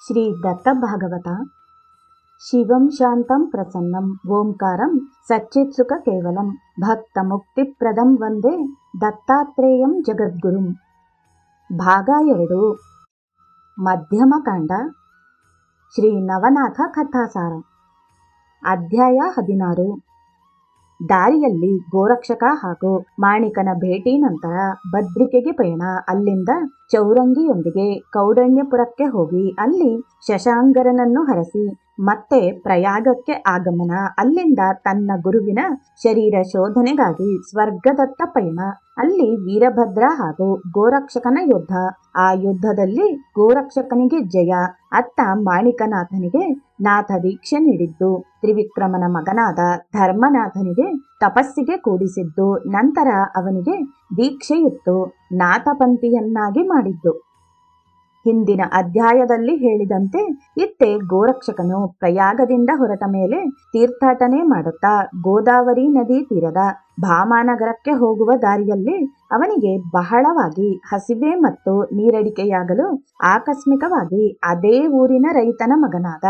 ಶ್ರೀ ದತ್ತ ಭಾಗವತ. ಶಿವಂ ಶಾಂತಂ ಪ್ರಸನ್ನಂ ಓಂಕಾರಂ ಸಚ್ಚಿತ್ಸುಖ ಕೇವಲಂ ಭಕ್ತ ಮುಕ್ತಿಪ್ರದಂ ವಂದೇ ದತ್ತಾತ್ರೇಯಂ ಜಗದ್ಗುರುಂ. ಭಾಗ 2. ಮಧ್ಯಮ ಕಾಂಡ. ಶ್ರೀ ನವನಾಥ ಕಥಾಸಾರ. ಅಧ್ಯಾಯ 16. ದಾರಿಯಲ್ಲಿ ಗೋರಕ್ಷಕ ಹಾಗೂ ಮಾಣಿಕನ ಭೇಟಿ ನಂತರ ಬದ್ರಿಕೆಗೆ ಪಯಣ. ಅಲ್ಲಿಂದ ಚೌರಂಗಿಯೊಂದಿಗೆ ಕೌಡಣ್ಯಪುರಕ್ಕೆ ಹೋಗಿ ಅಲ್ಲಿ ಶಶಾಂಗರನನ್ನು ಹರಸಿ ಮತ್ತೆ ಪ್ರಯಾಗಕ್ಕೆ ಆಗಮನ. ಅಲ್ಲಿಂದ ತನ್ನ ಗುರುವಿನ ಶರೀರ ಶೋಧನೆಗಾಗಿ ಸ್ವರ್ಗದತ್ತ ಪಯಣ. ಅಲ್ಲಿ ವೀರಭದ್ರ ಹಾಗೂ ಗೋರಕ್ಷಕನ ಯುದ್ಧ. ಆ ಯುದ್ಧದಲ್ಲಿ ಗೋರಕ್ಷಕನಿಗೆ ಜಯ. ಅತ್ತ ಮಾಣಿಕನಾಥನಿಗೆ ನಾಥ ದೀಕ್ಷೆ ನೀಡಿದ್ದು, ತ್ರಿವಿಕ್ರಮನ ಮಗನಾದ ಧರ್ಮನಾಥನಿಗೆ ತಪಸ್ಸಿಗೆ ಕೂಡಿಸಿದ್ದು, ನಂತರ ಅವನಿಗೆ ದೀಕ್ಷೆಯಿತ್ತು ನಾಥಪಂಥಿಯನ್ನಾಗಿ ಮಾಡಿದ್ದು. ಹಿಂದಿನ ಅಧ್ಯಾಯದಲ್ಲಿ ಹೇಳಿದಂತೆ ಇತ್ತೆ ಗೋರಕ್ಷಕನು ಪ್ರಯಾಗದಿಂದ ಹೊರಟ ಮೇಲೆ ತೀರ್ಥಾಟನೆ ಮಾಡುತ್ತಾ ಗೋದಾವರಿ ನದಿ ತೀರದ ಭಾಮಾನಗರಕ್ಕೆ ಹೋಗುವ ದಾರಿಯಲ್ಲಿ ಅವನಿಗೆ ಬಹಳವಾಗಿ ಹಸಿವೆ ಮತ್ತು ನೀರಡಿಕೆಯಾಗಲು ಆಕಸ್ಮಿಕವಾಗಿ ಅದೇ ಊರಿನ ರೈತನ ಮಗನಾದ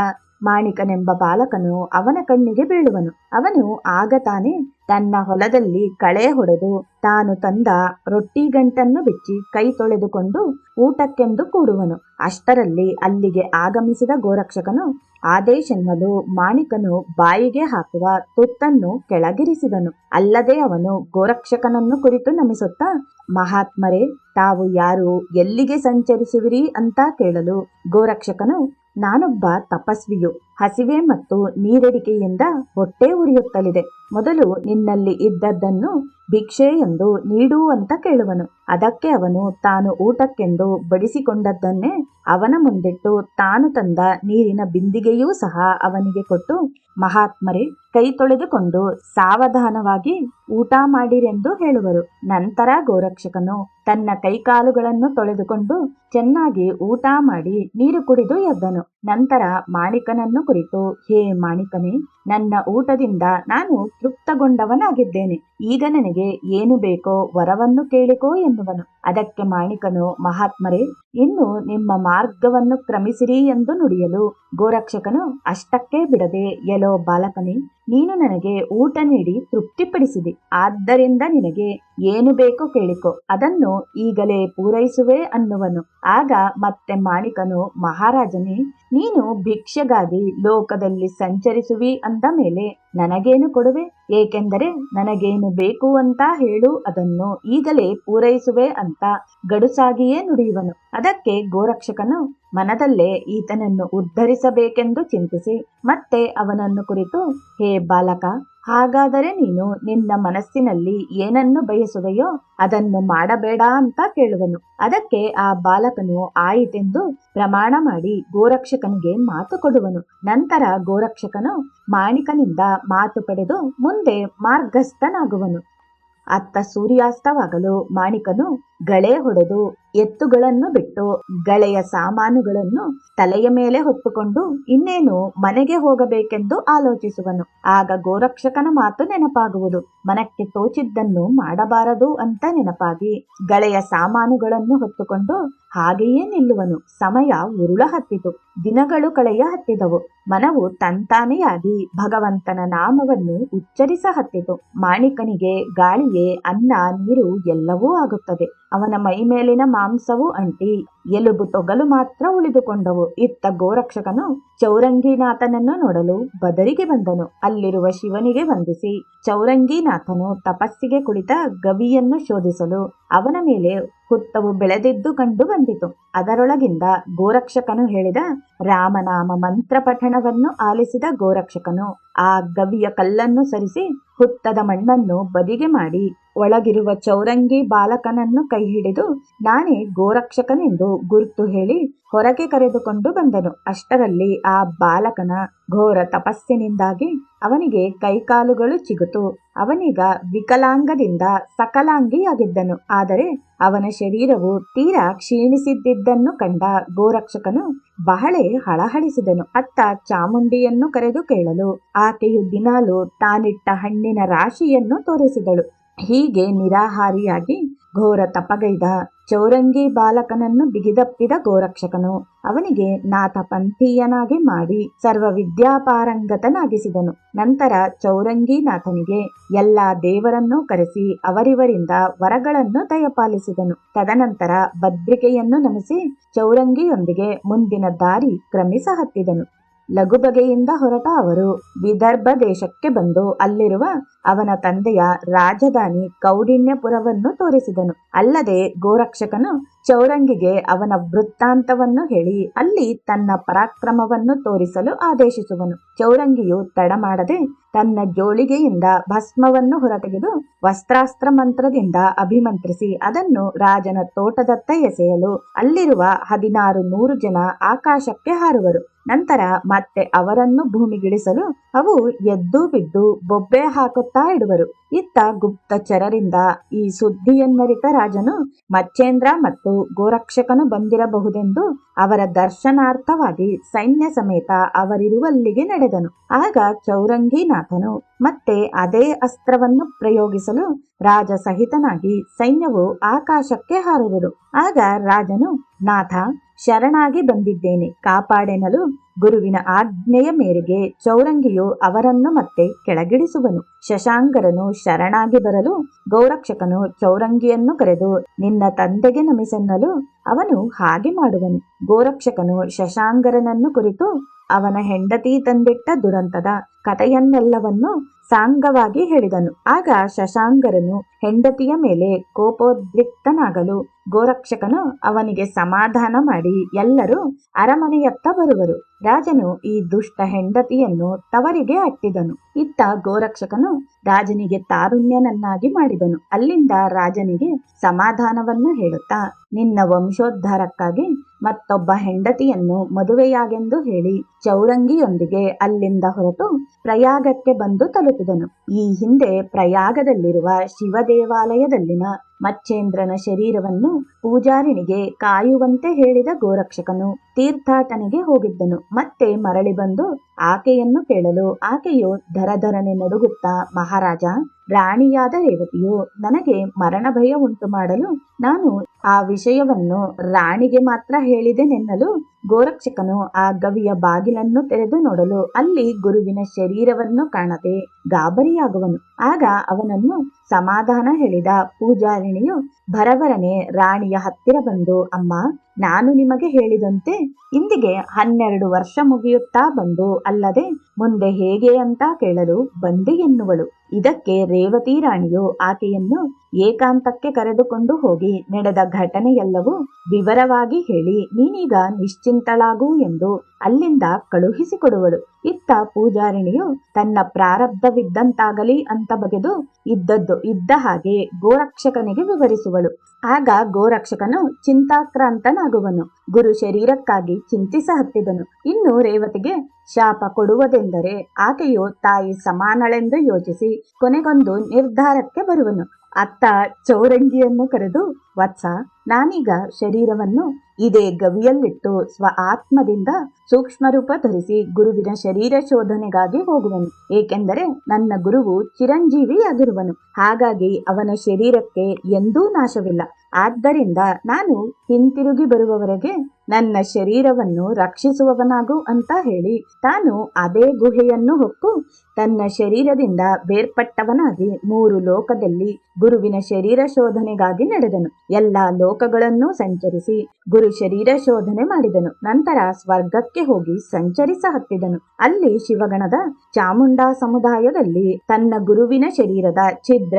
ಮಾಣಿಕನೆಂಬ ಬಾಲಕನು ಅವನ ಕಣ್ಣಿಗೆ ಬೀಳುವನು. ಅವನು ಆಗ ತಾನೇ ತನ್ನ ಹೊಲದಲ್ಲಿ ಕಳೆ ಹೊಡೆದು ತಾನು ತಂದ ರೊಟ್ಟಿಗಂಟನ್ನು ಬಿಚ್ಚಿ ಕೈ ತೊಳೆದುಕೊಂಡು ಊಟಕ್ಕೆಂದು ಕೂಡುವನು. ಅಷ್ಟರಲ್ಲಿ ಅಲ್ಲಿಗೆ ಆಗಮಿಸಿದ ಗೋರಕ್ಷಕನು ಆದೇಶೆನ್ನಲು ಮಾಣಿಕನು ಬಾಯಿಗೆ ಹಾಕುವ ತುತ್ತನ್ನು ಕೆಳಗಿರಿಸಿದನು. ಅಲ್ಲದೆ ಅವನು ಗೋರಕ್ಷಕನನ್ನು ಕುರಿತು ನಮಿಸುತ್ತಾ, ಮಹಾತ್ಮರೇ, ತಾವು ಯಾರು, ಎಲ್ಲಿಗೆ ಸಂಚರಿಸುವಿರಿ ಅಂತ ಕೇಳಲು ಗೋರಕ್ಷಕನು, ನಾನೊಬ್ಬ ತಪಸ್ವಿಯು. ಹಸಿವೆ ಮತ್ತು ನೀರಡಿಕೆಯಿಂದ ಹೊಟ್ಟೆ ಉರಿಯುತ್ತಲಿದೆ. ಮೊದಲು ನಿನ್ನಲ್ಲಿ ಇದ್ದದ್ದನ್ನು ಭಿಕ್ಷೆ ಎಂದು ನೀಡು ಅಂತ ಕೇಳುವನು. ಅದಕ್ಕೆ ಅವನು ತಾನು ಊಟಕ್ಕೆಂದು ಬಡಿಸಿಕೊಂಡದ್ದನ್ನೇ ಅವನ ಮುಂದಿಟ್ಟು ತಾನು ತಂದ ನೀರಿನ ಬಿಂದಿಗೆಯೂ ಸಹ ಅವನಿಗೆ ಕೊಟ್ಟು, ಮಹಾತ್ಮರೇ, ಕೈ ತೊಳೆದುಕೊಂಡು ಸಾವಧಾನವಾಗಿ ಊಟ ಮಾಡಿರೆಂದು ಹೇಳುವರು. ನಂತರ ಗೋರಕ್ಷಕನು ತನ್ನ ಕೈಕಾಲುಗಳನ್ನು ತೊಳೆದುಕೊಂಡು ಚೆನ್ನಾಗಿ ಊಟ ಮಾಡಿ ನೀರು ಕುಡಿದು ಎದ್ದನು. ನಂತರ ಮಾಣಿಕನನ್ನು ಕುರಿತು, ಹೇ ಮಾಣಿಕನೇ, ನನ್ನ ಊಟದಿಂದ ನಾನು ತೃಪ್ತಗೊಂಡವನಾಗಿದ್ದೇನೆ. ಈಗ ನನಗೆ ಏನು ಬೇಕೋ ವರವನ್ನು ಕೇಳಿಕೋ ಎನ್ನುವನು. ಅದಕ್ಕೆ ಮಾಣಿಕನು, ಮಹಾತ್ಮರೇ, ಇನ್ನು ನಿಮ್ಮ ಮಾರ್ಗವನ್ನು ಕ್ರಮಿಸಿರಿ ಎಂದು ನುಡಿಯಲು ಗೋರಕ್ಷಕನು ಅಷ್ಟಕ್ಕೆ ಬಿಡದೆ, ಎಲೋ ಬಾಲಕನೇ, ನೀನು ನನಗೆ ಊಟ ನೀಡಿ ತೃಪ್ತಿಪಡಿಸಿದಿ. ಆದ್ದರಿಂದ ನಿನಗೆ ಏನು ಬೇಕೋ ಕೇಳಿಕೊ, ಅದನ್ನು ಈಗಲೇ ಪೂರೈಸುವೆ ಅನ್ನುವನು. ಆಗ ಮತ್ತೆ ಮಾಣಿಕನು, ಮಹಾರಾಜನೇ, ನೀನು ಭಿಕ್ಷೆಗಾಗಿ ಲೋಕದಲ್ಲಿ ಸಂಚರಿಸುವಿ ಅಂದ ಮೇಲೆ ನನಗೇನು ಕೊಡುವೆ? ಏಕೆಂದರೆ ನನಗೇನು ಬೇಕು ಅಂತ ಹೇಳು, ಅದನ್ನು ಈಗಲೇ ಪೂರೈಸುವೆ ಅಂತ ಗಡುಸಾಗಿಯೇ ನುಡಿಯುವನು. ಅದಕ್ಕೆ ಗೋರಕ್ಷಕನು ಮನದಲ್ಲೇ ಈತನನ್ನು ಉದ್ಧರಿಸಬೇಕೆಂದು ಚಿಂತಿಸಿ ಮತ್ತೆ ಅವನನ್ನು ಕುರಿತು, ಹೇ ಬಾಲಕ, ಹಾಗಾದರೆ ನೀನು ನಿನ್ನ ಮನಸ್ಸಿನಲ್ಲಿ ಏನನ್ನು ಬಯಸುವೆಯೋ ಅದನ್ನು ಮಾಡಬೇಡ ಅಂತ ಕೇಳುವನು. ಅದಕ್ಕೆ ಆ ಬಾಲಕನು ಆಯಿತೆಂದು ಪ್ರಮಾಣ ಮಾಡಿ ಗೋರಕ್ಷಕನಿಗೆ ಮಾತು ಕೊಡುವನು. ನಂತರ ಗೋರಕ್ಷಕನು ಮಾಣಿಕನಿಂದ ಮಾತು ಪಡೆದು ಮುಂದೆ ಮಾರ್ಗಸ್ಥನಾಗುವನು. ಅತ್ತ ಸೂರ್ಯಾಸ್ತವಾಗಲು ಮಾಣಿಕನು ಗಳೆ ಹೊಡೆದು ಎತ್ತುಗಳನ್ನು ಬಿಟ್ಟು ಗಳೆಯ ಸಾಮಾನುಗಳನ್ನು ತಲೆಯ ಮೇಲೆ ಹೊತ್ತುಕೊಂಡು ಇನ್ನೇನು ಮನೆಗೆ ಹೋಗಬೇಕೆಂದು ಆಲೋಚಿಸುವನು. ಆಗ ಗೋರಕ್ಷಕನ ಮಾತು ನೆನಪಾಗುವುದು. ಮನಕ್ಕೆ ತೋಚಿದ್ದನ್ನು ಮಾಡಬಾರದು ಅಂತ ನೆನಪಾಗಿ ಗಳೆಯ ಸಾಮಾನುಗಳನ್ನು ಹೊತ್ತುಕೊಂಡು ಹಾಗೆಯೇ ನಿಲ್ಲುವನು. ಸಮಯ ಉರುಳ ಹತ್ತಿತು. ದಿನಗಳು ಕಳೆಯ ಹತ್ತಿದವು. ಮನವು ತಂತಾನೆಯಾಗಿ ಭಗವಂತನ ನಾಮವನ್ನು ಉಚ್ಚರಿಸ ಹತ್ತಿತು. ಮಾಣಿಕನಿಗೆ ಗಾಳಿಯೇ ಅನ್ನ ನೀರು ಎಲ್ಲವೂ ಆಗುತ್ತದೆ. ಅವನ ಮೈ ಮೇಲಿನ ಮಾಂಸವು ಅಂಟಿ ಎಲುಬು ತೊಗಲು ಮಾತ್ರ ಉಳಿದುಕೊಂಡವು. ಇತ್ತ ಗೋರಕ್ಷಕನು ಚೌರಂಗಿನಾಥನನ್ನು ನೋಡಲು ಬದರಿಗೆ ಬಂದನು. ಅಲ್ಲಿರುವ ಶಿವನಿಗೆ ವಂದಿಸಿ ಚೌರಂಗಿನಾಥನು ತಪಸ್ಸಿಗೆ ಕುಳಿತ ಗವಿಯನ್ನು ಶೋಧಿಸಲು ಅವನ ಮೇಲೆ ಹುತ್ತವು ಬೆಳೆದಿದ್ದು ಕಂಡು ಬಂದಿತು. ಅದರೊಳಗಿಂದ ಗೋರಕ್ಷಕನು ಹೇಳಿದ ರಾಮನಾಮ ಮಂತ್ರ ಪಠಣವನ್ನು ಆಲಿಸಿದ ಗೋರಕ್ಷಕನು ಆ ಗವಿಯ ಕಲ್ಲನ್ನು ಸರಿಸಿ ಹುತ್ತದ ಮಣ್ಣನ್ನು ಬದಿಗೆ ಮಾಡಿ ಒಳಗಿರುವ ಚೌರಂಗಿ ಬಾಲಕನನ್ನು ಕೈ ಹಿಡಿದು ನಾನೇ ಗೋರಕ್ಷಕನೆಂದು ಗುರುತು ಹೇಳಿ ಹೊರಗೆ ಕರೆದುಕೊಂಡು ಬಂದನು. ಅಷ್ಟರಲ್ಲಿ ಆ ಬಾಲಕನ ಘೋರ ತಪಸ್ಸಿನಿಂದಾಗಿ ಅವನಿಗೆ ಕೈಕಾಲುಗಳು ಚಿಗುತು. ಅವನೀಗ ವಿಕಲಾಂಗದಿಂದ ಸಕಲಾಂಗಿಯಾಗಿದ್ದನು. ಆದರೆ ಅವನ ಶರೀರವು ತೀರಾ ಕ್ಷೀಣಿಸಿದ್ದನ್ನು ಕಂಡ ಗೋರಕ್ಷಕನು ಬಹಳೇ ಹಳಹಳಿಸಿದನು. ಅತ್ತ ಚಾಮುಂಡಿಯನ್ನು ಕರೆದು ಕೇಳಲು ಆಕೆಯು ದಿನಾಲು ತಾನಿಟ್ಟ ಹಣ್ಣಿನ ರಾಶಿಯನ್ನು ತೋರಿಸಿದಳು. ಹೀಗೆ ನಿರಾಹಾರಿಯಾಗಿ ಘೋರ ತಪಗೈದ ಚೌರಂಗಿ ಬಾಲಕನನ್ನು ಬಿಗಿದಪ್ಪಿದ ಗೋರಕ್ಷಕನು ಅವನಿಗೆ ನಾಥ ಪಂಥೀಯನಾಗಿ ಮಾಡಿ ಸರ್ವ ವಿದ್ಯಾಪಾರಂಗತನಾಗಿಸಿದನು. ನಂತರ ಚೌರಂಗಿನಾಥನಿಗೆ ಎಲ್ಲಾ ದೇವರನ್ನೂ ಕರೆಸಿ ಅವರಿವರಿಂದ ವರಗಳನ್ನು ದಯಪಾಲಿಸಿದನು. ತದನಂತರ ಭದ್ರಿಕೆಯನ್ನು ನಮಿಸಿ ಚೌರಂಗಿಯೊಂದಿಗೆ ಮುಂದಿನ ದಾರಿ ಕ್ರಮಿಸ ಹತ್ತಿದನು. ಲಘುಬಗೆಯಿಂದ ಹೊರಟ ಅವರು ವಿದರ್ಭ ದೇಶಕ್ಕೆ ಬಂದು ಅಲ್ಲಿರುವ ಅವನ ತಂದೆಯ ರಾಜಧಾನಿ ಕೌಂಡಿನ್ಯಪುರವನ್ನು ತೋರಿಸಿದನು. ಅಲ್ಲದೆ ಗೋರಕ್ಷಕನು ಚೌರಂಗಿಗೆ ಅವನ ವೃತ್ತಾಂತವನ್ನು ಹೇಳಿ ಅಲ್ಲಿ ತನ್ನ ಪರಾಕ್ರಮವನ್ನು ತೋರಿಸಲು ಆದೇಶಿಸುವನು. ಚೌರಂಗಿಯು ತಡ ಮಾಡದೆ ತನ್ನ ಜೋಳಿಗೆಯಿಂದ ಭಸ್ಮವನ್ನು ಹೊರತೆಗೆದು ವಸ್ತ್ರಾಸ್ತ್ರ ಮಂತ್ರದಿಂದ ಅಭಿಮಂತ್ರಿಸಿ ಅದನ್ನು ರಾಜನ ತೋಟದತ್ತ ಎಸೆಯಲು ಅಲ್ಲಿರುವ 1600 ಜನ ಆಕಾಶಕ್ಕೆ ಹಾರುವರು. ನಂತರ ಮತ್ತೆ ಅವರನ್ನು ಭೂಮಿಗಿಳಿಸಲು ಅವು ಎದ್ದು ಬಿದ್ದು ಬೊಬ್ಬೆ ಹಾಕುತ್ತಾ ಇಡುವರು. ಇತ್ತ ಗುಪ್ತಚರರಿಂದ ಈ ಸುದ್ದಿಯನ್ನರಿತ ರಾಜನು ಮಚ್ಚೇಂದ್ರ ಮತ್ತು ಗೋರಕ್ಷಕನು ಬಂದಿರಬಹುದೆಂದು ಅವರ ದರ್ಶನಾರ್ಥವಾಗಿ ಸೈನ್ಯ ಸಮೇತ ಅವರಿರುವಲ್ಲಿಗೆ ನಡೆದನು. ಆಗ ಚೌರಂಗಿನಾಥನು ಮತ್ತೆ ಅದೇ ಅಸ್ತ್ರವನ್ನು ಪ್ರಯೋಗಿಸಲು ರಾಜ ಸಹಿತನಾಗಿ ಸೈನ್ಯವು ಆಕಾಶಕ್ಕೆ ಹಾರುವುದು. ಆಗ ರಾಜನು, ನಾಥ, ಶರಣಾಗಿ ಬಂದಿದ್ದೇನೆ, ಕಾಪಾಡೆನಲು ಗುರುವಿನ ಆಜ್ಞೆಯ ಮೇರೆಗೆ ಚೌರಂಗಿಯು ಅವರನ್ನು ಮತ್ತೆ ಕೆಳಗಿಳಿಸುವನು. ಶಶಾಂಕರನು ಶರಣಾಗಿ ಬರಲು ಗೋರಕ್ಷಕನು ಚೌರಂಗಿಯನ್ನು ಕರೆದು ನಿನ್ನ ತಂದೆಗೆ ನಮಿಸೆನ್ನಲು ಅವನು ಹಾಗೆ ಮಾಡುವನು. ಗೋರಕ್ಷಕನು ಶಶಾಂಕರನನ್ನು ಕುರಿತು ಅವನ ಹೆಂಡತಿ ತಂದಿಟ್ಟ ದುರಂತದ ಕಥೆಯನ್ನೆಲ್ಲವನ್ನು ಸಾಂಗವಾಗಿ ಹೇಳಿದನು. ಆಗ ಶಶಾಂಕರನು ಹೆಂಡತಿಯ ಮೇಲೆ ಕೋಪೋದ್ರಿಕ್ತನಾಗಲು ಗೋರಕ್ಷಕನು ಅವನಿಗೆ ಸಮಾಧಾನ ಮಾಡಿ ಎಲ್ಲರೂ ಅರಮನೆಯತ್ತ ಬರುವರು. ರಾಜನು ಈ ದುಷ್ಟ ಹೆಂಡತಿಯನ್ನು ತವರಿಗೆ ಅಟ್ಟಿದನು. ಇತ್ತ ಗೋರಕ್ಷಕನು ರಾಜನಿಗೆ ತಾರುಣ್ಯನನ್ನಾಗಿ ಮಾಡಿದನು. ಅಲ್ಲಿಂದ ರಾಜನಿಗೆ ಸಮಾಧಾನವನ್ನು ಹೇಳುತ್ತಾ ನಿನ್ನ ವಂಶೋದ್ಧಾರಕ್ಕಾಗಿ ಮತ್ತೊಬ್ಬ ಹೆಂಡತಿಯನ್ನು ಮದುವೆಯಾಗೆಂದು ಹೇಳಿ ಚೌರಂಗಿಯೊಂದಿಗೆ ಅಲ್ಲಿಂದ ಹೊರಟು ಪ್ರಯಾಗಕ್ಕೆ ಬಂದು ತಲುಪಿದನು. ಈ ಹಿಂದೆ ಪ್ರಯಾಗದಲ್ಲಿರುವ ಶಿವ ದೇವಾಲಯದಲ್ಲಿನ ಮಚ್ಚೇಂದ್ರನ ಶರೀರವನ್ನು ಪೂಜಾರಿಣಿಗೆ ಕಾಯುವಂತೆ ಹೇಳಿದ ಗೋರಕ್ಷಕನು ತೀರ್ಥಾಟನೆಗೆ ಹೋಗಿದ್ದನು. ಮತ್ತೆ ಮರಳಿ ಬಂದು ಆಕೆಯನ್ನು ಕೇಳಲು ಆಕೆಯು ಧರಧರನೆ ನಡುಗುತ್ತಾ, ಮಹಾರಾಜ, ರಾಣಿಯಾದ ರೇವತಿಯು ನನಗೆ ಮರಣ ಭಯ ಉಂಟು ಮಾಡಲು ನಾನು ಆ ವಿಷಯವನ್ನು ರಾಣಿಗೆ ಮಾತ್ರ ಹೇಳಿದೆನೆನ್ನಲು ಗೋರಕ್ಷಕನು ಆ ಗವಿಯ ಬಾಗಿಲನ್ನು ತೆರೆದು ನೋಡಲು ಅಲ್ಲಿ ಗುರುವಿನ ಶರೀರವನ್ನು ಕಾಣದೆ ಗಾಬರಿಯಾಗುವನು. ಆಗ ಅವನನ್ನು ಸಮಾಧಾನ ಹೇಳಿದ ಪೂಜಾರಿಣಿಯು ಭರಭರನೆ ರಾಣಿಯ ಹತ್ತಿರ ಬಂದು, ಅಮ್ಮ, ನಾನು ನಿಮಗೆ ಹೇಳಿದಂತೆ ಇಂದಿಗೆ 12 ವರ್ಷ ಮುಗಿಯುತ್ತಾ ಬಂದು ಅಲ್ಲದೆ ಮುಂದೆ ಹೇಗೆ ಅಂತ ಕೇಳಲು ಬಂದೆ ಎನ್ನುವಳು. ಇದಕ್ಕೆ ರೇವತಿ ರಾಣಿಯು ಆಕೆಯನ್ನು ಏಕಾಂತಕ್ಕೆ ಕರೆದುಕೊಂಡು ಹೋಗಿ ನಡೆದ ಘಟನೆಯೆಲ್ಲವೂ ವಿವರವಾಗಿ ಹೇಳಿ ನೀನೀಗ ನಿಶ್ಚಿಂತಳಾಗು ಎಂದು ಅಲ್ಲಿಂದ ಕಳುಹಿಸಿಕೊಡುವಳು. ಇತ್ತ ಪೂಜಾರಿಣಿಯು ತನ್ನ ಪ್ರಾರಬ್ಧವಿದ್ದಂತಾಗಲಿ ಅಂತ ಬಗೆದು ಇದ್ದದ್ದು ಇದ್ದ ಹಾಗೆ ಗೋರಕ್ಷಕನಿಗೆ ವಿವರಿಸುವಳು. ಆಗ ಗೋರಕ್ಷಕನು ಚಿಂತಾಕ್ರಾಂತನಾಗುವನು. ಗುರು ಶರೀರಕ್ಕಾಗಿ ಚಿಂತಿಸ ಹತ್ತಿದನು. ಇನ್ನು ರೇವತಿಗೆ ಶಾಪ ಕೊಡುವುದೆಂದರೆ ಆಕೆಯು ತಾಯಿ ಸಮಾನಳೆಂದು ಯೋಚಿಸಿ ಕೊನೆಗೊಂದು ನಿರ್ಧಾರಕ್ಕೆ ಬರುವನು. ಅತ್ತ ಚೌರಂಗಿಯನ್ನು ಕರೆದು, ವತ್ಸ, ನಾನೀಗ ಶರೀರವನ್ನು ಇದೇ ಗವಿಯಲ್ಲಿಟ್ಟು ಸ್ವ ಆತ್ಮದಿಂದ ಸೂಕ್ಷ್ಮ ರೂಪ ಧರಿಸಿ ಗುರುವಿನ ಶರೀರ ಶೋಧನೆಗಾಗಿ ಹೋಗುವನು. ಏಕೆಂದರೆ ನನ್ನ ಗುರುವು ಚಿರಂಜೀವಿಯಾಗಿರುವನು. ಹಾಗಾಗಿ ಅವನ ಶರೀರಕ್ಕೆ ಎಂದೂ ನಾಶವಿಲ್ಲ. ಆದ್ದರಿಂದ ನಾನು ಹಿಂತಿರುಗಿ ಬರುವವರೆಗೆ ನನ್ನ ಶರೀರವನ್ನು ರಕ್ಷಿಸುವವನಾಗು ಅಂತ ಹೇಳಿ ತಾನು ಅದೇ ಗುಹೆಯನ್ನು ಹೊಕ್ಕು ತನ್ನ ಶರೀರದಿಂದ ಬೇರ್ಪಟ್ಟವನಾಗಿ 3 ಲೋಕದಲ್ಲಿ ಗುರುವಿನ ಶರೀರ ಶೋಧನೆಗಾಗಿ ನಡೆದನು. ಎಲ್ಲಾ ಲೋಕಗಳನ್ನು ಸಂಚರಿಸಿ ಗುರು ಶರೀರ ಶೋಧನೆ ಮಾಡಿದನು. ನಂತರ ಸ್ವರ್ಗಕ್ಕೆ ಹೋಗಿ ಸಂಚರಿಸ ಹತ್ತಿದನು. ಅಲ್ಲಿ ಶಿವಗಣದ ಚಾಮುಂಡಾ ಸಮುದಾಯದಲ್ಲಿ ತನ್ನ ಗುರುವಿನ ಶರೀರದ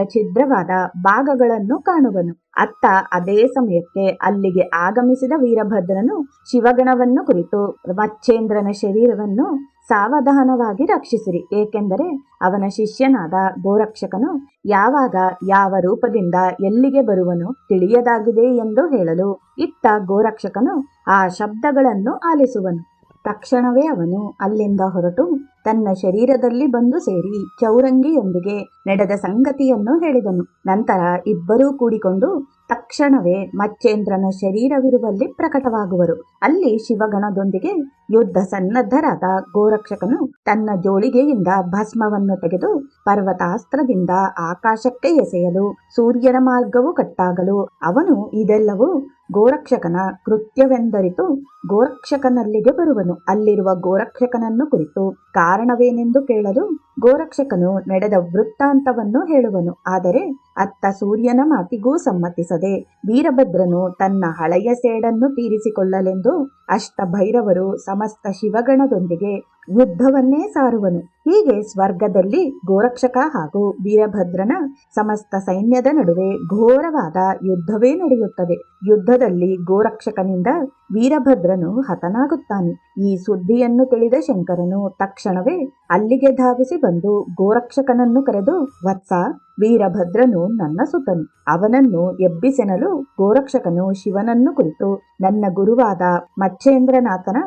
ಛಿದ್ರವಾದ ಭಾಗಗಳನ್ನು ಕಾಣುವನು. ಅತ್ತ ಅದೇ ಸಮಯಕ್ಕೆ ಅಲ್ಲಿಗೆ ಆಗಮಿಸಿದ ವೀರಭದ್ರನು ಶಿವಗಣವನ್ನು ಕುರಿತು ಮಚ್ಚೇಂದ್ರನ ಶರೀರವನ್ನು ಸಾವಧಾನವಾಗಿ ರಕ್ಷಿಸಿರಿ, ಏಕೆಂದರೆ ಅವನ ಶಿಷ್ಯನಾದ ಗೋರಕ್ಷಕನು ಯಾವಾಗ ಯಾವ ರೂಪದಿಂದ ಎಲ್ಲಿಗೆ ಬರುವನು ತಿಳಿಯದಾಗಿದೆ ಎಂದು ಹೇಳಲು ಇತ್ತ ಗೋರಕ್ಷಕನು ಆ ಶಬ್ದಗಳನ್ನು ಆಲಿಸುವನು. ತಕ್ಷಣವೇ ಅವನು ಅಲ್ಲಿಂದ ಹೊರಟು ತನ್ನ ಶರೀರದಲ್ಲಿ ಬಂದು ಸೇರಿ ಚೌರಂಗಿಯೊಂದಿಗೆ ನಡೆದ ಸಂಗತಿಯನ್ನು ಹೇಳಿದನು. ನಂತರ ಇಬ್ಬರೂ ಕೂಡಿಕೊಂಡು ತಕ್ಷಣವೇ ಮಚ್ಚೇಂದ್ರನ ಶರೀರವಿರುವಲ್ಲಿ ಪ್ರಕಟವಾಗುವರು. ಅಲ್ಲಿ ಶಿವಗಣದೊಂದಿಗೆ ಯುದ್ಧ ಸನ್ನದ್ಧರಾದ ಗೋರಕ್ಷಕನು ತನ್ನ ಜೋಳಿಗೆಯಿಂದ ಭಸ್ಮವನ್ನು ತೆಗೆದು ಪರ್ವತಾಸ್ತ್ರದಿಂದ ಆಕಾಶಕ್ಕೆ ಎಸೆಯಲು ಸೂರ್ಯನ ಮಾರ್ಗವು ಕಟ್ಟಾಗಲು ಅವನು ಇದೆಲ್ಲವೂ ಗೋರಕ್ಷಕನ ಕೃತ್ಯವೆಂದರಿತು ಗೋರಕ್ಷಕನಲ್ಲಿಗೆ ಬರುವನು. ಅಲ್ಲಿರುವ ಗೋರಕ್ಷಕನನ್ನು ಕುರಿತು ಕಾರಣವೇನೆಂದು ಕೇಳಲು ಗೋರಕ್ಷಕನು ನಡೆದ ವೃತ್ತಾಂತವನ್ನು ಹೇಳುವನು. ಆದರೆ ಅತ್ತ ಸೂರ್ಯನ ಮಾತಿಗೂ ಸಮ್ಮತಿಸದೆ ವೀರಭದ್ರನು ತನ್ನ ಹಳೆಯ ಸೇಡನ್ನು ತೀರಿಸಿಕೊಳ್ಳಲೆಂದು ಅಷ್ಟಭೈರವರು ಸಮಸ್ತ ಶಿವಗಣದೊಂದಿಗೆ ಯುದ್ಧವನ್ನೇ ಸಾರುವನು. ಹೀಗೆ ಸ್ವರ್ಗದಲ್ಲಿ ಗೋರಕ್ಷಕ ಹಾಗೂ ವೀರಭದ್ರನ ಸಮಸ್ತ ಸೈನ್ಯದ ನಡುವೆ ಘೋರವಾದ ಯುದ್ಧವೇ ನಡೆಯುತ್ತದೆ. ಯುದ್ಧದಲ್ಲಿ ಗೋರಕ್ಷಕನಿಂದ ವೀರಭದ್ರನು ಹತನಾಗುತ್ತಾನೆ. ಈ ಸುದ್ದಿಯನ್ನು ತಿಳಿದ ಶಂಕರನು ತಕ್ಷಣವೇ ಅಲ್ಲಿಗೆ ಧಾವಿಸಿ ಬಂದು ಗೋರಕ್ಷಕನನ್ನು ಕರೆದು, ವತ್ಸ, ವೀರಭದ್ರನು ನನ್ನ ಸುತನು. ಅವನನ್ನು ಎಬ್ಬಿಸೆನಲು ಗೋರಕ್ಷಕನು ಶಿವನನ್ನು ಕುರಿತು ನನ್ನ ಗುರುವಾದ ಮಚ್ಚೇಂದ್ರನಾಥನ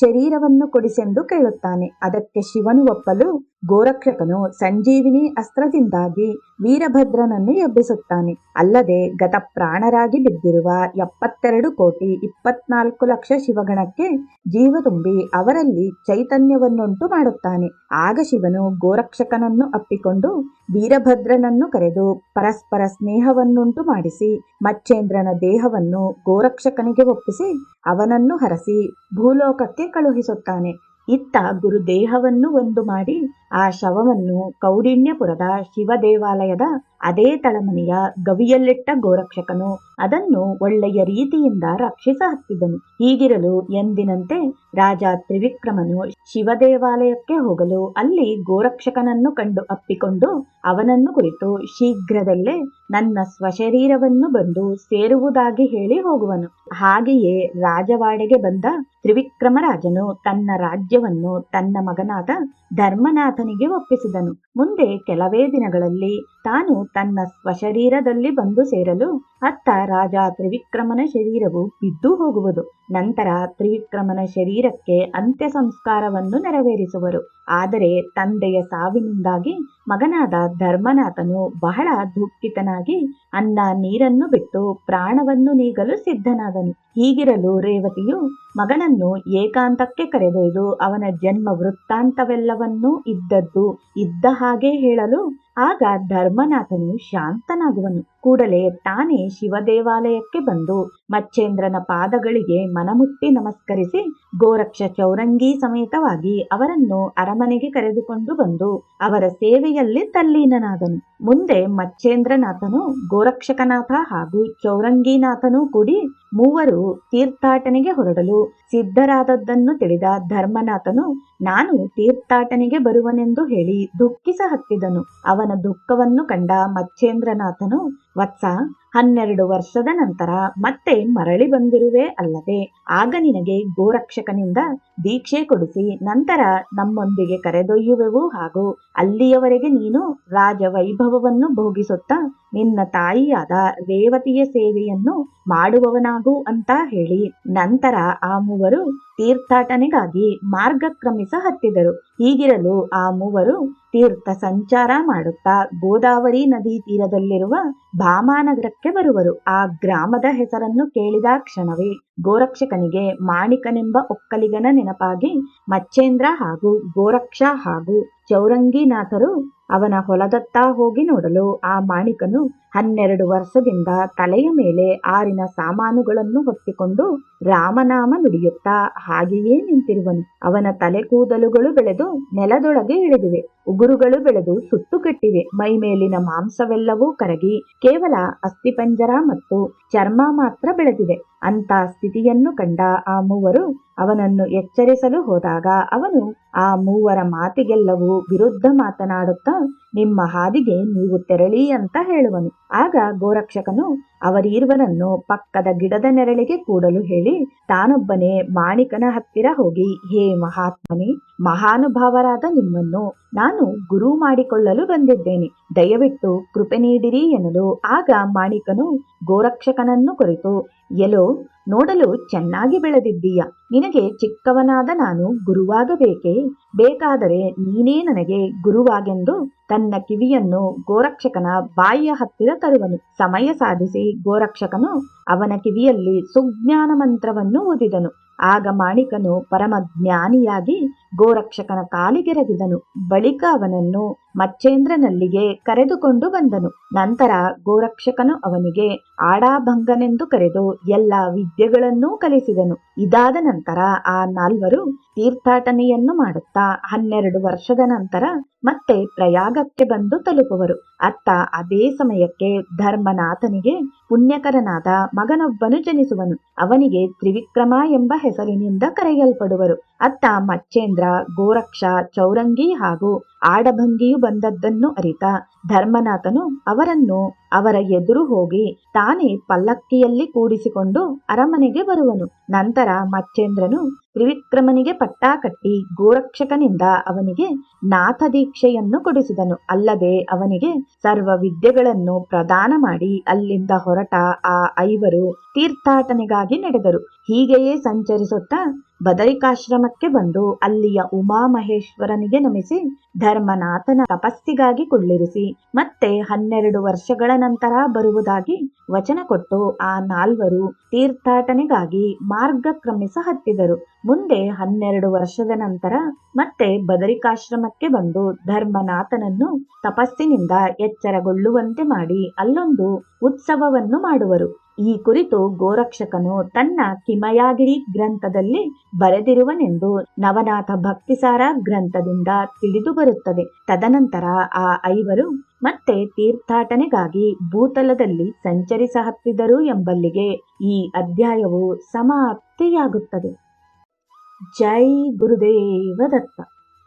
ಶರೀರವನ್ನು ಕೊಡಿಸೆಂದು ಕೇಳುತ್ತಾನೆ. ಅದಕ್ಕೆ ಶಿವನು ಒಪ್ಪಲು ಗೋರಕ್ಷಕನು ಸಂಜೀವಿನಿ ಅಸ್ತ್ರದಿಂದಾಗಿ ವೀರಭದ್ರನನ್ನು ಎಬ್ಬಿಸುತ್ತಾನೆ. ಅಲ್ಲದೆ ಗತ ಪ್ರಾಣರಾಗಿ ಬಿದ್ದಿರುವ 72,24,00,000 ಶಿವಗಣಕ್ಕೆ ಜೀವ ತುಂಬಿ ಅವರಲ್ಲಿ ಚೈತನ್ಯವನ್ನುಂಟು ಮಾಡುತ್ತಾನೆ. ಆಗ ಶಿವನು ಗೋರಕ್ಷಕನನ್ನು ಅಪ್ಪಿಕೊಂಡು ವೀರಭದ್ರನನ್ನು ಕರೆದು ಪರಸ್ಪರ ಸ್ನೇಹವನ್ನುಂಟು ಮಾಡಿಸಿ ಮಚ್ಚೇಂದ್ರನ ದೇಹವನ್ನು ಗೋರಕ್ಷಕನಿಗೆ ಒಪ್ಪಿಸಿ ಅವನನ್ನು ಹರಸಿ ಭೂಲೋಕಕ್ಕೆ ಕಳುಹಿಸುತ್ತಾನೆ. ಇತ್ತ ಗುರುದೇಹವನ್ನು ಒಂದು ಮಾಡಿ ಆ ಶವವನ್ನು ಕೌಡಿಣ್ಯಪುರದ ಶಿವ ದೇವಾಲಯದ ಅದೇ ತಳಮನೆಯ ಗವಿಯಲ್ಲಿಟ್ಟ ಗೋರಕ್ಷಕನು ಅದನ್ನು ಒಳ್ಳೆಯ ರೀತಿಯಿಂದ ರಕ್ಷಿಸ ಹತ್ತಿದನು. ಹೀಗಿರಲು ಎಂದಿನಂತೆ ರಾಜ ತ್ರಿವಿಕ್ರಮನು ಶಿವ ದೇವಾಲಯಕ್ಕೆ ಹೋಗಲು ಅಲ್ಲಿ ಗೋರಕ್ಷಕನನ್ನು ಕಂಡು ಅಪ್ಪಿಕೊಂಡು ಅವನನ್ನು ಕುರಿತು ಶೀಘ್ರದಲ್ಲೇ ನನ್ನ ಸ್ವಶರೀರವನ್ನು ಬಂದು ಸೇರುವುದಾಗಿ ಹೇಳಿ ಹೋಗುವನು. ಹಾಗೆಯೇ ರಾಜವಾಡೆಗೆ ಬಂದ ತ್ರಿವಿಕ್ರಮರಾಜನು ತನ್ನ ರಾಜ್ಯವನ್ನು ತನ್ನ ಮಗನಾದ ಧರ್ಮನಾಥನಿಗೆ ಒಪ್ಪಿಸಿದನು. ಮುಂದೆ ಕೆಲವೇ ದಿನಗಳಲ್ಲಿ ತಾನು ತನ್ನ ಸ್ವಶರೀರದಲ್ಲಿ ಬಂದು ಸೇರಲು ಅತ್ತ ರಾಜ ತ್ರಿವಿಕ್ರಮನ ಶರೀರವು ಬಿದ್ದು ಹೋಗುವುದು. ನಂತರ ತ್ರಿವಿಕ್ರಮನ ಶರೀರಕ್ಕೆ ಅಂತ್ಯ ಸಂಸ್ಕಾರವನ್ನು ನೆರವೇರಿಸುವರು. ಆದರೆ ತಂದೆಯ ಸಾವಿನಿಂದಾಗಿ ಮಗನಾದ ಧರ್ಮನಾಥನು ಬಹಳ ದುಃಖಿತನಾಗಿ ಅನ್ನ ನೀರನ್ನು ಬಿಟ್ಟು ಪ್ರಾಣವನ್ನು ನೀಗಲು ಸಿದ್ಧನಾದನು. ಹೀಗಿರಲು ರೇವತಿಯು ಮಗನನ್ನು ಏಕಾಂತಕ್ಕೆ ಕರೆದೊಯ್ದು ಅವನ ಜನ್ಮ ವೃತ್ತಾಂತವೆಲ್ಲವನ್ನೂ ಇದ್ದದ್ದು ಇದ್ದ ಹಾಗೆ ಹೇಳಲು ಆಗ ಧರ್ಮನಾಥನು ಶಾಂತನಾಗುವನು. ಕೂಡಲೇ ತಾನೇ ಶಿವ ದೇವಾಲಯಕ್ಕೆ ಬಂದು ಮಚ್ಚೇಂದ್ರನ ಪಾದಗಳಿಗೆ ಮನಮುಟ್ಟಿ ನಮಸ್ಕರಿಸಿ ಗೋರಕ್ಷ ಚೌರಂಗಿ ಸಮೇತವಾಗಿ ಅವರನ್ನು ಅರಮನೆಗೆ ಕರೆದುಕೊಂಡು ಬಂದು ಅವರ ಸೇವೆಯಲ್ಲಿ ತಲ್ಲೀನನಾದನು. ಮುಂದೆ ಮಚ್ಚೇಂದ್ರನಾಥನು ಗೋರಕ್ಷಕನಾಥ ಹಾಗೂ ಚೌರಂಗಿನಾಥನೂ ಕೂಡಿ ಮೂವರು ತೀರ್ಥಾಟನೆಗೆ ಹೊರಡಲು ಸಿದ್ಧರಾದದ್ದನ್ನು ತಿಳಿದ ಧರ್ಮನಾಥನು ನಾನು ತೀರ್ಥಾಟನೆಗೆ ಬರುವನೆಂದು ಹೇಳಿ ದುಃಖಿಸ ಹತ್ತಿದನು. ಅವನ ದುಃಖವನ್ನು ಕಂಡ ಮಚ್ಚೇಂದ್ರನಾಥನು, ವತ್ಸ, 12 ವರ್ಷದ ನಂತರ ಮತ್ತೆ ಮರಳಿ ಬಂದಿರುವೆ ಅಲ್ಲದೆ ಆಗ ನಿನಗೆ ಗೋರಕ್ಷಕನಿಂದ ದೀಕ್ಷೆ ಕೊಡಿಸಿ ನಂತರ ನಮ್ಮೊಂದಿಗೆ ಕರೆದೊಯ್ಯುವೆವು ಹಾಗೂ ಅಲ್ಲಿಯವರೆಗೆ ನೀನು ರಾಜವೈಭವವನ್ನು ಭೋಗಿಸುತ್ತಾ ನಿನ್ನ ತಾಯಿಯಾದ ರೇವತಿಯ ಸೇವೆಯನ್ನು ಮಾಡುವವನಾಗು ಅಂತ ಹೇಳಿ ನಂತರ ಆ ಮೂವರು ತೀರ್ಥಾಟನೆಗಾಗಿ ಮಾರ್ಗಕ್ರಮಿಸ ಹತ್ತಿದರು. ಹೀಗಿರಲು ಆ ಮೂವರು ತೀರ್ಥ ಸಂಚಾರ ಮಾಡುತ್ತಾ ಗೋದಾವರಿ ನದಿ ತೀರದಲ್ಲಿರುವ ಭಾಮಾನಗರಕ್ಕೆ ಬರುವರು. ಆ ಗ್ರಾಮದ ಹೆಸರನ್ನು ಕೇಳಿದ ಕ್ಷಣವೇ ಗೋರಕ್ಷಕನಿಗೆ ಮಾಣಿಕನೆಂಬ ಒಕ್ಕಲಿಗನ ನೆನಪಾಗಿ ಮಚ್ಚೇಂದ್ರ ಹಾಗೂ ಗೋರಕ್ಷ ಹಾಗೂ ಚೌರಂಗಿನಾಥರು ಅವನ ಹೊಲದತ್ತ ಹೋಗಿ ನೋಡಲು ಆ ಮಾಣಿಕನು 12 ವರ್ಷದಿಂದ ತಲೆಯ ಮೇಲೆ 6 ಸಾಮಾನುಗಳನ್ನು ಹೊತ್ತಿಕೊಂಡು ರಾಮನಾಮ ನುಡಿಯುತ್ತಾ ಹಾಗೆಯೇ ನಿಂತಿರುವನು. ಅವನ ತಲೆ ಕೂದಲುಗಳು ಬೆಳೆದು ನೆಲದೊಳಗೆ ಇಳಿದಿವೆ, ಉಗುರುಗಳು ಬೆಳೆದು ಸುಟ್ಟು ಕಟ್ಟಿವೆ, ಮೈಮೇಲಿನ ಮಾಂಸವೆಲ್ಲವೂ ಕರಗಿ ಕೇವಲ ಅಸ್ಥಿಪಂಜರ ಮತ್ತು ಚರ್ಮ ಮಾತ್ರ ಬೆಳೆದಿದೆ. ಅಂತ ಸ್ಥಿತಿಯನ್ನು ಕಂಡ ಆ ಮೂವರು ಅವನನ್ನು ಎಚ್ಚರಿಸಲು ಹೋದಾಗ ಅವನು ಆ ಮೂವರ ಮಾತಿಗೆಲ್ಲವೂ ವಿರುದ್ಧ ಮಾತನಾಡುತ್ತಾ ನಿಮ್ಮ ಹಾದಿಗೆ ನೀವು ತೆರಳಿ ಅಂತ ಹೇಳುವನು. ಆಗ ಗೋರಕ್ಷಕನು ಅವರೀರ್ವರನ್ನು ಪಕ್ಕದ ಗಿಡದ ನೆರಳಿಗೆ ಕೂಡಲು ಹೇಳಿ ತಾನೊಬ್ಬನೇ ಮಾಣಿಕನ ಹತ್ತಿರ ಹೋಗಿ, ಹೇ ಮಹಾತ್ಮನೇ, ಮಹಾನುಭಾವರಾದ ನಿಮ್ಮನ್ನು ನಾನು ಗುರು ಮಾಡಿಕೊಳ್ಳಲು ಬಂದಿದ್ದೇನೆ, ದಯವಿಟ್ಟು ಕೃಪೆ ನೀಡಿರಿ ಎನ್ನಲು ಆಗ ಮಾಣಿಕನು ಗೋರಕ್ಷಕನನ್ನು ಕುರಿತು, ಎಲೋ ನೋಡಲು ಚೆನ್ನಾಗಿ ಬೆಳೆದಿದ್ದೀಯ. ನಿನಗೆ ಚಿಕ್ಕವನಾದ ನಾನು ಗುರುವಾಗಬೇಕೇ? ಬೇಕಾದರೆ ನೀನೇ ನನಗೆ ಗುರುವಾಗೆಂದು ತನ್ನ ಕಿವಿಯನ್ನು ಗೋರಕ್ಷಕನ ಬಾಯಿಯ ಹತ್ತಿರ ತರುವನು. ಸಮಯ ಸಾಧಿಸಿ ಗೋರಕ್ಷಕನು ಅವನ ಕಿವಿಯಲ್ಲಿ ಸುಜ್ಞಾನ ಮಂತ್ರವನ್ನು ಓದಿದನು. ಆಗ ಮಾಣಿಕನು ಪರಮಜ್ಞಾನಿಯಾಗಿ ಗೋರಕ್ಷಕನ ಕಾಲಿಗೆರಗಿದನು. ಬಳಿಕ ಅವನನ್ನು ಮಚ್ಚೇಂದ್ರನಲ್ಲಿಗೆ ಕರೆದುಕೊಂಡು ಬಂದನು. ನಂತರ ಗೋರಕ್ಷಕನು ಅವನಿಗೆ ಆಡಾಭಂಗನೆಂದು ಕರೆದು ಎಲ್ಲ ವಿದ್ಯೆಗಳನ್ನೂ ಕಲಿಸಿದನು. ಇದಾದ ನಂತರ ಆ ನಾಲ್ವರು ತೀರ್ಥಾಟನೆಯನ್ನು ಮಾಡುತ್ತಾ 12 ವರ್ಷದ ನಂತರ ಮತ್ತೆ ಪ್ರಯಾಗಕ್ಕೆ ಬಂದು ತಲುಪುವರು. ಅತ್ತ ಅದೇ ಸಮಯಕ್ಕೆ ಧರ್ಮನಾಥನಿಗೆ ಪುಣ್ಯಕರನಾದ ಮಗನೊಬ್ಬನು ಜನಿಸುವನು. ಅವನಿಗೆ ತ್ರಿವಿಕ್ರಮ ಎಂಬ ಹೆಸರಿನಿಂದ ಕರೆಯಲ್ಪಡುವರು. ಅತ್ತ ಮಚ್ಚೇಂದ್ರ, ಗೋರಕ್ಷ, ಚೌರಂಗಿ ಹಾಗೂ ಆಡಭಂಗಿಯು ಬಂದದ್ದನ್ನು ಅರಿತ ಧರ್ಮನಾಥನು ಅವರನ್ನು ಅವರ ಎದುರು ಹೋಗಿ ತಾನೇ ಪಲ್ಲಕ್ಕಿಯಲ್ಲಿ ಕೂಡಿಸಿಕೊಂಡು ಅರಮನೆಗೆ ಬರುವನು. ನಂತರ ಮಚ್ಚೇಂದ್ರನು ತ್ರಿವಿಕ್ರಮನಿಗೆ ಪಟ್ಟ ಕಟ್ಟಿ ಗೋರಕ್ಷಕನಿಂದ ಅವನಿಗೆ ನಾಥ ದೀಕ್ಷೆಯನ್ನು ಕೊಡಿಸಿದನು. ಅಲ್ಲದೆ ಅವನಿಗೆ ಸರ್ವ ವಿದ್ಯೆಗಳನ್ನು ಪ್ರದಾನ ಮಾಡಿ ಅಲ್ಲಿಂದ ಹೊರಟ ಆ ಐವರು ತೀರ್ಥಾಟನೆಗಾಗಿ ನಡೆದರು. ಹೀಗೆಯೇ ಸಂಚರಿಸುತ್ತಾ ಬದರಿಕಾಶ್ರಮಕ್ಕೆ ಬಂದು ಅಲ್ಲಿಯ ಉಮಾಮಹೇಶ್ವರನಿಗೆ ನಮಿಸಿ ಧರ್ಮನಾಥನ ತಪಸ್ಸಿಗಾಗಿ ಕುಳ್ಳಿರಿಸಿ ಮತ್ತೆ 12 ವರ್ಷಗಳ ನಂತರ ಬರುವುದಾಗಿ ವಚನ ಕೊಟ್ಟು ಆ ನಾಲ್ವರು ತೀರ್ಥಾಟನೆಗಾಗಿ ಮಾರ್ಗ ಕ್ರಮಿಸ ಹತ್ತಿದರು. ಮುಂದೆ 12 ವರ್ಷದ ನಂತರ ಮತ್ತೆ ಬದರಿಕಾಶ್ರಮಕ್ಕೆ ಬಂದು ಧರ್ಮನಾಥನನ್ನು ತಪಸ್ಸಿನಿಂದ ಎಚ್ಚರಗೊಳ್ಳುವಂತೆ ಮಾಡಿ ಅಲ್ಲೊಂದು ಉತ್ಸವವನ್ನು ಮಾಡುವರು. ಈ ಕುರಿತು ಗೋರಕ್ಷಕನು ತನ್ನ ಕಿಮಯಾಗಿರಿ ಗ್ರಂಥದಲ್ಲಿ ಬರೆದಿರುವನೆಂದು ನವನಾಥ ಭಕ್ತಿಸಾರ ಗ್ರಂಥದಿಂದ ತಿಳಿದು ಬರುತ್ತದೆ. ತದನಂತರ ಆ ಐವರು ಮತ್ತೆ ತೀರ್ಥಾಟನೆಗಾಗಿ ಭೂತಲದಲ್ಲಿ ಸಂಚರಿಸ ಹತ್ತಿದರು ಎಂಬಲ್ಲಿಗೆ ಈ ಅಧ್ಯಾಯವು ಸಮಾಪ್ತಿಯಾಗುತ್ತದೆ. ಜೈ ಗುರುದೇವ ದತ್ತ.